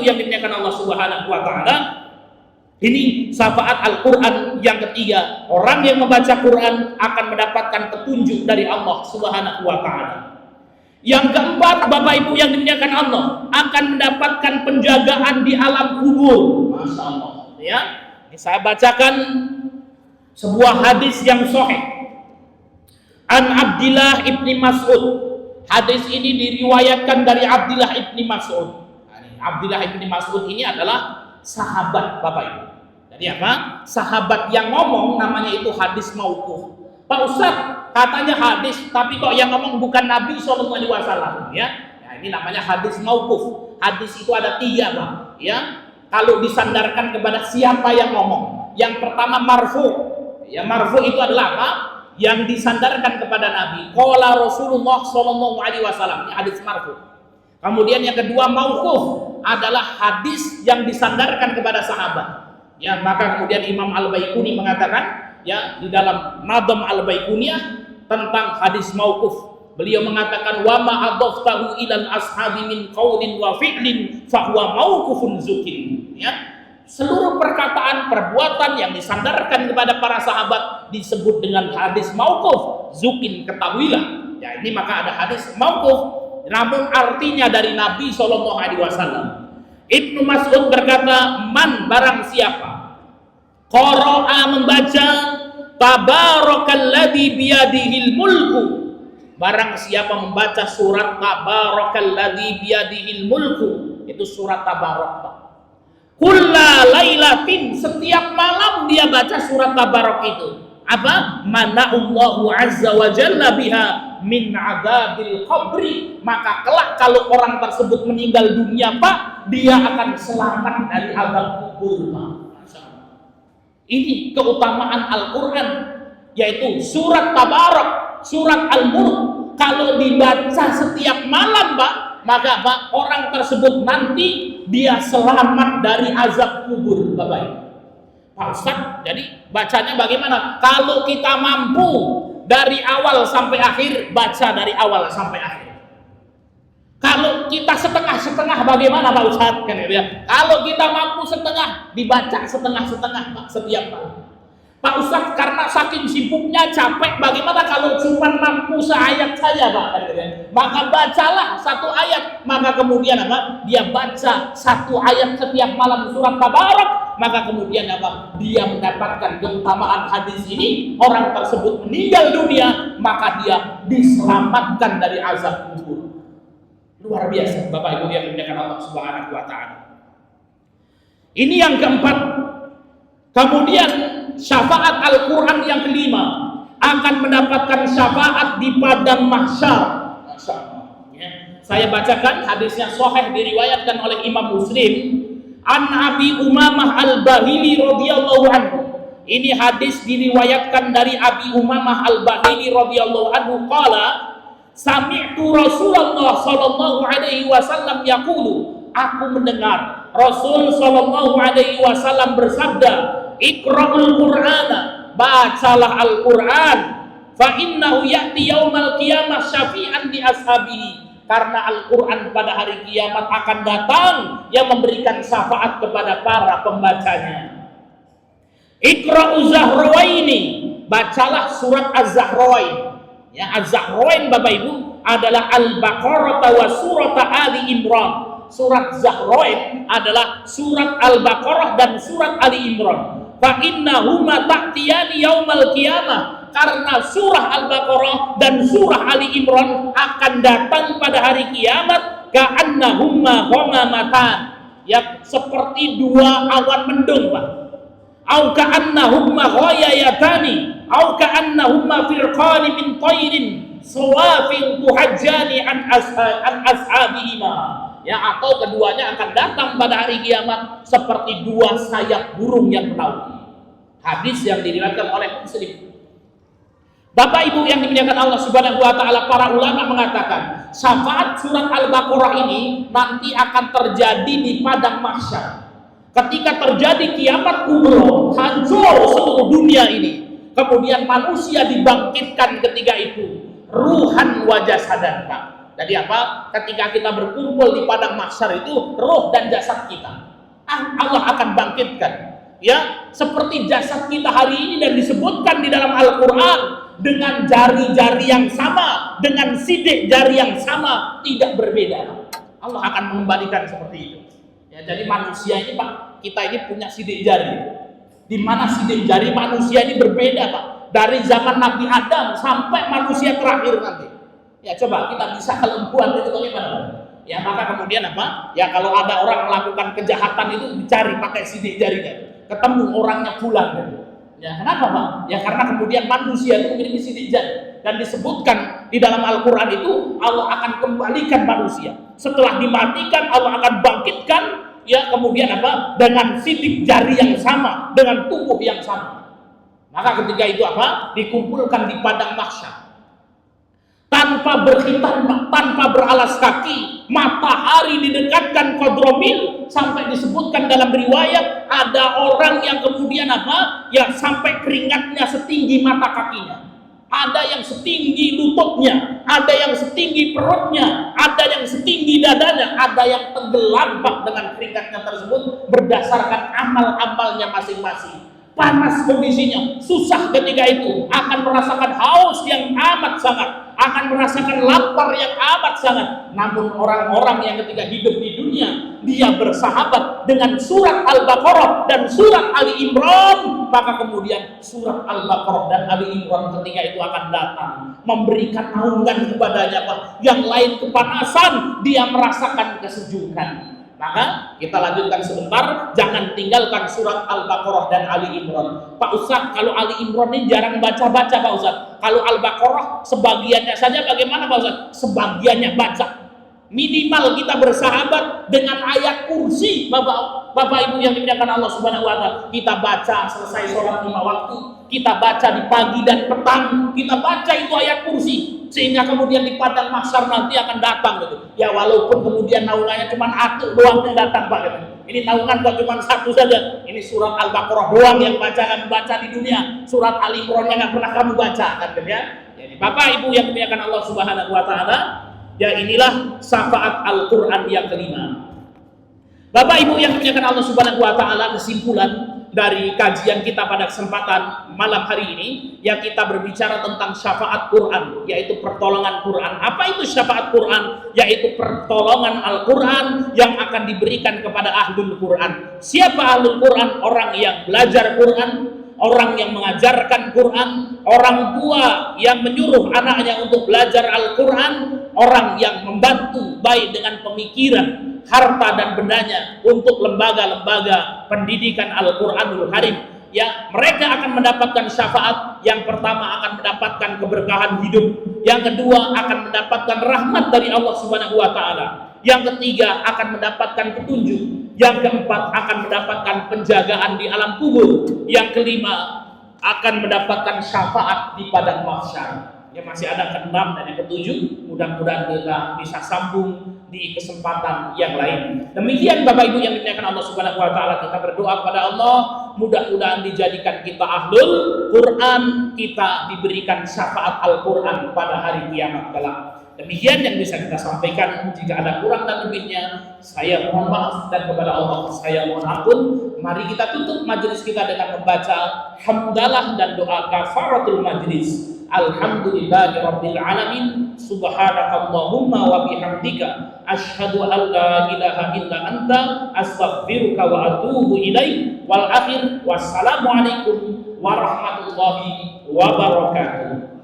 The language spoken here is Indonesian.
yang dimuliakan Allah Subhanahu wa taala, ini syafaat Al-Qur'an yang ketiga. Orang yang membaca Quran akan mendapatkan petunjuk dari Allah Subhanahu wa taala. Yang keempat, Bapak Ibu yang dimuliakan Allah, akan mendapatkan penjagaan di alam kubur. Masya Allah, ya. Ini saya bacakan sebuah hadis yang sahih. An Abdillah ibni Mas'ud. Hadis ini diriwayatkan dari Abdillah ibni Mas'ud. Abdillah ibni Mas'ud ini adalah sahabat, Bapak Ibu. Jadi apa? Sahabat yang ngomong namanya itu hadis mauquf. Pak Ustadz, katanya hadis, tapi kok yang ngomong bukan Nabi SAW, ya? Nah, ini namanya hadis mauquf. Hadis itu ada 3, Pak, ya. Kalau disandarkan kepada siapa yang ngomong? Yang pertama marfu. Ya, marfu itu adalah apa? Yang disandarkan kepada Nabi. Qala Rasulullah SAW. Ini hadis marfu. Kemudian yang kedua mauquf adalah hadis yang disandarkan kepada sahabat. Ya, maka kemudian Imam Al-Baiquni mengatakan, ya, di dalam Nadam Al-Baiquniyah tentang hadis mauquf, beliau mengatakan wa ma adaftahu ilal ashabi min qaulin wa fi'lin fa huwa mauqufun zukin. Ya, seluruh perkataan perbuatan yang disandarkan kepada para sahabat disebut dengan hadis mauquf. Zukin, ketahuilah. Ya, ini maka ada hadis mauquf, namun artinya dari Nabi SAW. Ibnu Mas'ud berkata, man barang siapa qara'a membaca tabarakalladzi biyadihil mulku, barang siapa membaca surat tabarakalladzi biyadihil mulku, itu surat tabarak. Kulla lailatin, setiap malam dia baca surat tabarak itu. Apa? Mana'allahu azza wa jalla biha min adzabil qabri, maka kelak kalau orang tersebut meninggal dunia, Pak, dia akan selamat dari azab kubur, Pak. Ini keutamaan Al-Quran, yaitu surat Tabarak, surat Al-Mulk. Kalau dibaca setiap malam, Pak, maka Pak, orang tersebut nanti dia selamat dari azab kubur, Bapak. Pak Ustaz, jadi bacanya bagaimana? Kalau kita mampu dari awal sampai akhir, baca dari awal sampai akhir. Kalau kita setengah-setengah bagaimana, Pak Ustaz? Kan ya. Kalau kita mampu setengah, dibaca setengah-setengah, Pak, setiap malam. Pak Ustaz, karena saking sibuknya capek, bagaimana kalau cuma mampu seayat saja, Pak? Kan ya. Maka bacalah satu ayat, maka kemudian apa? Dia baca satu ayat setiap malam surat Tabarak, maka kemudian apa? Dia mendapatkan keutamaan hadis ini. Orang tersebut meninggal dunia, maka dia diselamatkan dari azab kubur. Luar biasa, Bapak Ibu yang dimuliakan Allah Subhanahu wa taala. Ini yang keempat. Kemudian syafaat Al-Qur'an yang kelima, akan mendapatkan syafaat di padang mahsyar. Ya. Saya bacakan hadisnya sahih, diriwayatkan oleh Imam Muslim. An Abi Umamah Al-Bahili radhiyallahu anhu. Ini hadis diriwayatkan dari Abi Umamah Al-Bahili radhiyallahu anhu qala sami'tu Rasulullah sallallahu alaihi wasallam yaqulu, aku mendengar Rasul sallallahu alaihi wasallam bersabda, Iqra'ul Qur'ana, bacalah Al-Qur'an, fa innahu ya'ti yaumal qiyamah syafi'an li ashabihi, karena Al-Qur'an pada hari kiamat akan datang yang memberikan syafaat kepada para pembacanya. Iqra'uz Zahrawaini, bacalah surat Az-Zahrawain. Ya, Az-Zahrawain Bapak Ibu adalah Al-Baqarah wa surat Ali Imran. Surat Zahrawain adalah surat Al-Baqarah dan surat Ali Imran. Fa innahuma ta'tiyani yaumal qiyamah, karena surah Al-Baqarah dan surah Ali Imran akan datang pada hari kiamat ka'annahuma ghamamatan, ya seperti dua awan mendung, Pak. Au ka'annahuma ghayayatani, au ka'annahuma firqani min tayrin sawafin tuhajjani an ashabihima, ya, atau keduanya akan datang pada hari kiamat seperti dua sayap burung yang menaungi. Hadis yang diriwayatkan oleh Muslim. Bapak Ibu yang dimuliakan Allah Subhanahu wa taala, para ulama mengatakan syafaat surat Al-Baqarah ini nanti akan terjadi di padang mahsyar. Ketika terjadi kiamat kubra, hancur seluruh dunia ini, kemudian manusia dibangkitkan ketika itu, ruhan wa jasadan, Pak. Jadi apa? Ketika kita berkumpul di padang mahsyar itu, roh dan jasad kita Allah akan bangkitkan. Ya, seperti jasad kita hari ini dan disebutkan di dalam Al-Quran dengan jari-jari yang sama, dengan sidik jari yang sama, tidak berbeda. Allah akan mengembalikan seperti itu. Ya, jadi manusia ini Pak, kita ini punya sidik jari. Di mana sidik jari manusia ini berbeda Pak, dari zaman Nabi Adam sampai manusia terakhir nanti. Ya coba kita bisa kelembuan itu bagaimana? Ya maka kemudian apa? Ya kalau ada orang melakukan kejahatan itu dicari pakai sidik jarinya. Ketemu orangnya pulang gitu. Ya kenapa Pak? Ya karena kemudian manusia itu memiliki sidik jari dan disebutkan di dalam Al-Quran itu Allah akan kembalikan manusia. Setelah dimatikan Allah akan bangkitkan, ya kemudian apa? Dengan sidik jari yang sama, dengan tubuh yang sama. Maka ketika itu apa? Dikumpulkan di padang mahsyar. Tanpa berkhitan, tanpa beralas kaki, matahari didekatkan qadromil, sampai disebutkan dalam riwayat ada orang yang kemudian apa? Yang sampai keringatnya setinggi mata kakinya. Ada yang setinggi lututnya, ada yang setinggi perutnya, ada yang setinggi dadanya, ada yang tenggelam Pak dengan keringatnya tersebut berdasarkan amal-amalnya masing-masing. Panas kondisinya, susah ketika itu, akan merasakan haus yang amat sangat, akan merasakan lapar yang amat sangat. Namun orang-orang yang ketika hidup di dunia, dia bersahabat dengan surat Al-Baqarah dan surat Ali Imran, maka kemudian surat Al-Baqarah dan Ali Imran ketika itu akan datang, memberikan naungan kepadanya Pak. Yang lain kepanasan, dia merasakan kesejukan. Maka kita lanjutkan sebentar, jangan tinggalkan surat Al-Baqarah dan Ali Imran. Pak Ustaz, kalau Ali Imran ini jarang baca-baca Pak Ustaz. Kalau Al-Baqarah sebagiannya saja bagaimana Pak Ustaz? Sebagiannya baca. Minimal kita bersahabat dengan ayat kursi Bapak Ibu yang dimuliakan Allah Subhanahu wa taala. Kita baca selesai sholat 5 waktu, kita baca di pagi dan petang, kita baca itu ayat kursi, sehingga kemudian di padang mahsyar nanti akan datang gitu. Ya walaupun kemudian naungannya cuma satu doang yang datang Pak gitu. Ini naungan kok cuma satu saja. Ini surat Al-Baqarah doang yang kamu baca di dunia. Surat Ali Imran yang nggak pernah kamu baca kan ya. Jadi Bapak Ibu yang dimuliakan Allah Subhanahu wa taala, ya inilah syafaat Al-Quran yang kelima. Bapak Ibu yang dimuliakan Allah Subhanahu wa taala, kesimpulan dari kajian kita pada kesempatan malam hari ini, ya kita berbicara tentang syafaat Quran, yaitu pertolongan Quran. Apa itu syafaat Quran? Yaitu pertolongan Al-Quran yang akan diberikan kepada ahlul Quran. Siapa ahlul Quran? Orang yang belajar Quran, orang yang mengajarkan Quran, orang tua yang menyuruh anaknya untuk belajar Al-Quran, orang yang membantu baik dengan pemikiran, harta dan bendanya untuk lembaga-lembaga pendidikan Al-Quranul Karim. Ya, mereka akan mendapatkan syafaat. Yang pertama akan mendapatkan keberkahan hidup, yang kedua akan mendapatkan rahmat dari Allah Subhanahu wa taala, yang ketiga akan mendapatkan petunjuk, yang keempat akan mendapatkan penjagaan di alam kubur, yang kelima akan mendapatkan syafaat di padang mahsyar. Ya masih ada keenam dan yang ketujuh, mudah-mudahan kita bisa sambung di kesempatan yang lain. Demikian Bapak Ibu yang dimuliakan Allah Subhanahu wa taala, kita berdoa kepada Allah mudah-mudahan dijadikan kita ahlul Quran, kita diberikan syafaat Al-Quran pada hari kiamat kelak. Demikian yang bisa kita sampaikan. Jika ada kurang dan lebihnya, saya mohon maaf, dan kepada Allah saya mohon ampun. Mari kita tutup majelis kita dengan membaca hamdalah dan doa kafaratul majlis. Alhamdulillahi rabbil alamin, subhanakallahumma wa bihamdika asyhadu an la ilaha illa anta astaghfiruka wa atubu ilaik. Wal akhir, wassalamu alaikum warahmatullahi wabarakatuh.